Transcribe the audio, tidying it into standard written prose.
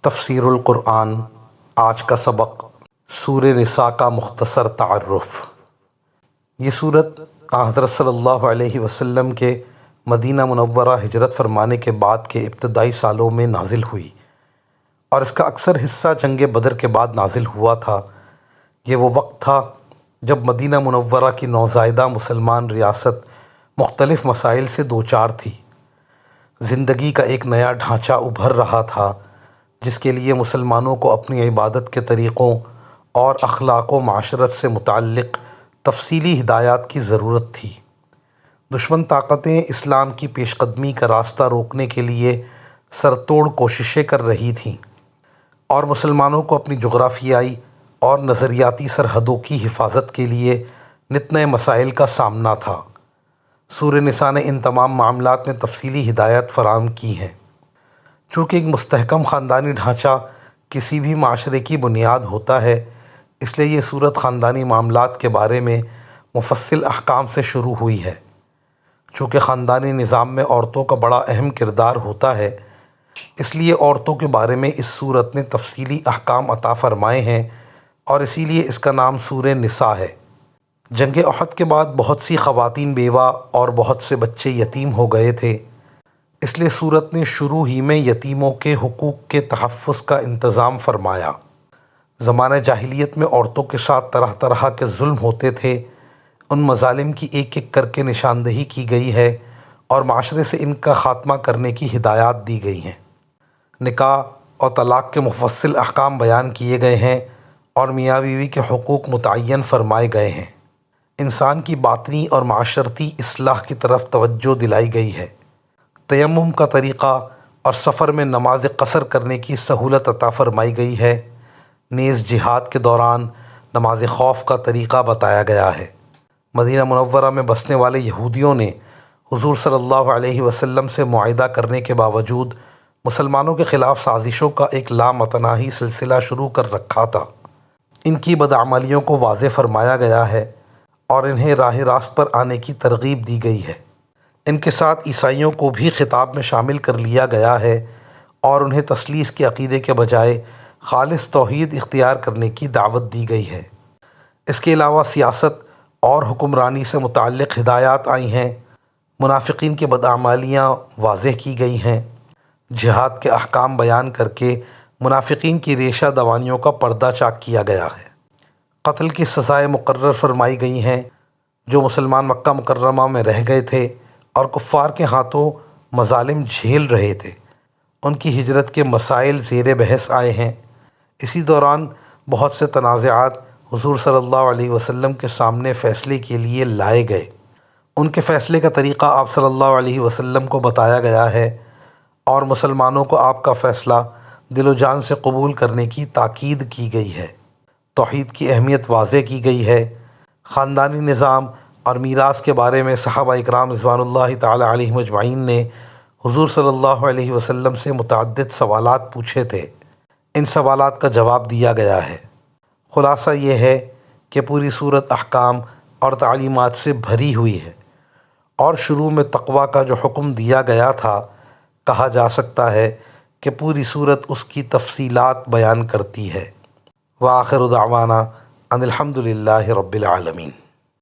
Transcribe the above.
تفسیر القرآن۔ آج کا سبق سورہ نساء کا مختصر تعارف۔ یہ سورت حضرت صلی اللہ علیہ وسلم کے مدینہ منورہ ہجرت فرمانے کے بعد کے ابتدائی سالوں میں نازل ہوئی اور اس کا اکثر حصہ جنگ بدر کے بعد نازل ہوا تھا۔ یہ وہ وقت تھا جب مدینہ منورہ کی نوزائیدہ مسلمان ریاست مختلف مسائل سے دوچار تھی۔ زندگی کا ایک نیا ڈھانچہ ابھر رہا تھا جس کے لیے مسلمانوں کو اپنی عبادت کے طریقوں اور اخلاق و معاشرت سے متعلق تفصیلی ہدایات کی ضرورت تھی۔ دشمن طاقتیں اسلام کی پیش قدمی کا راستہ روکنے کے لیے سر توڑ کوششیں کر رہی تھیں اور مسلمانوں کو اپنی جغرافیائی اور نظریاتی سرحدوں کی حفاظت کے لیے نت نئے مسائل کا سامنا تھا۔ سورہ نساء نے ان تمام معاملات میں تفصیلی ہدایات فراہم کی ہیں۔ چونکہ ایک مستحکم خاندانی ڈھانچہ کسی بھی معاشرے کی بنیاد ہوتا ہے، اس لیے یہ سورت خاندانی معاملات کے بارے میں مفصل احکام سے شروع ہوئی ہے۔ چونکہ خاندانی نظام میں عورتوں کا بڑا اہم کردار ہوتا ہے، اس لیے عورتوں کے بارے میں اس سورت نے تفصیلی احکام عطا فرمائے ہیں اور اسی لیے اس کا نام سورہ نساء ہے۔ جنگ احد کے بعد بہت سی خواتین بیوہ اور بہت سے بچے یتیم ہو گئے تھے، اس لیے سورت نے شروع ہی میں یتیموں کے حقوق کے تحفظ کا انتظام فرمایا۔ زمانہ جاہلیت میں عورتوں کے ساتھ طرح طرح کے ظلم ہوتے تھے، ان مظالم کی ایک ایک کر کے نشاندہی کی گئی ہے اور معاشرے سے ان کا خاتمہ کرنے کی ہدایات دی گئی ہیں۔ نکاح اور طلاق کے مفصل احکام بیان کیے گئے ہیں اور میاں بیوی کے حقوق متعین فرمائے گئے ہیں۔ انسان کی باطنی اور معاشرتی اصلاح کی طرف توجہ دلائی گئی ہے۔ تیمم کا طریقہ اور سفر میں نماز قصر کرنے کی سہولت عطا فرمائی گئی ہے۔ نیز جہاد کے دوران نماز خوف کا طریقہ بتایا گیا ہے۔ مدینہ منورہ میں بسنے والے یہودیوں نے حضور صلی اللہ علیہ وسلم سے معاہدہ کرنے کے باوجود مسلمانوں کے خلاف سازشوں کا ایک لامتناہی سلسلہ شروع کر رکھا تھا۔ ان کی بدعملیوں کو واضح فرمایا گیا ہے اور انہیں راہ راست پر آنے کی ترغیب دی گئی ہے۔ ان کے ساتھ عیسائیوں کو بھی خطاب میں شامل کر لیا گیا ہے اور انہیں تثلیث کے عقیدے کے بجائے خالص توحید اختیار کرنے کی دعوت دی گئی ہے۔ اس کے علاوہ سیاست اور حکمرانی سے متعلق ہدایات آئی ہیں، منافقین کی بدعمالیاں واضح کی گئی ہیں، جہاد کے احکام بیان کر کے منافقین کی ریشہ دوانیوں کا پردہ چاک کیا گیا ہے۔ قتل کی سزائیں مقرر فرمائی گئی ہیں۔ جو مسلمان مکہ مکرمہ میں رہ گئے تھے اور کفار کے ہاتھوں مظالم جھیل رہے تھے، ان کی ہجرت کے مسائل زیر بحث آئے ہیں۔ اسی دوران بہت سے تنازعات حضور صلی اللہ علیہ وسلم کے سامنے فیصلے کے لیے لائے گئے۔ ان کے فیصلے کا طریقہ آپ صلی اللہ علیہ وسلم کو بتایا گیا ہے اور مسلمانوں کو آپ کا فیصلہ دل و جان سے قبول کرنے کی تاکید کی گئی ہے۔ توحید کی اہمیت واضح کی گئی ہے۔ خاندانی نظام اور میراث کے بارے میں صحابہ اکرام رضوان اللہ تعالی علیہم اجمعین نے حضور صلی اللہ علیہ وسلم سے متعدد سوالات پوچھے تھے۔ ان سوالات کا جواب دیا گیا ہے۔ خلاصہ یہ ہے کہ پوری سورت احکام اور تعلیمات سے بھری ہوئی ہے اور شروع میں تقویٰ کا جو حکم دیا گیا تھا، کہا جا سکتا ہے کہ پوری سورت اس کی تفصیلات بیان کرتی ہے۔ وآخر دعوانا ان الحمد للہ رب العالمین۔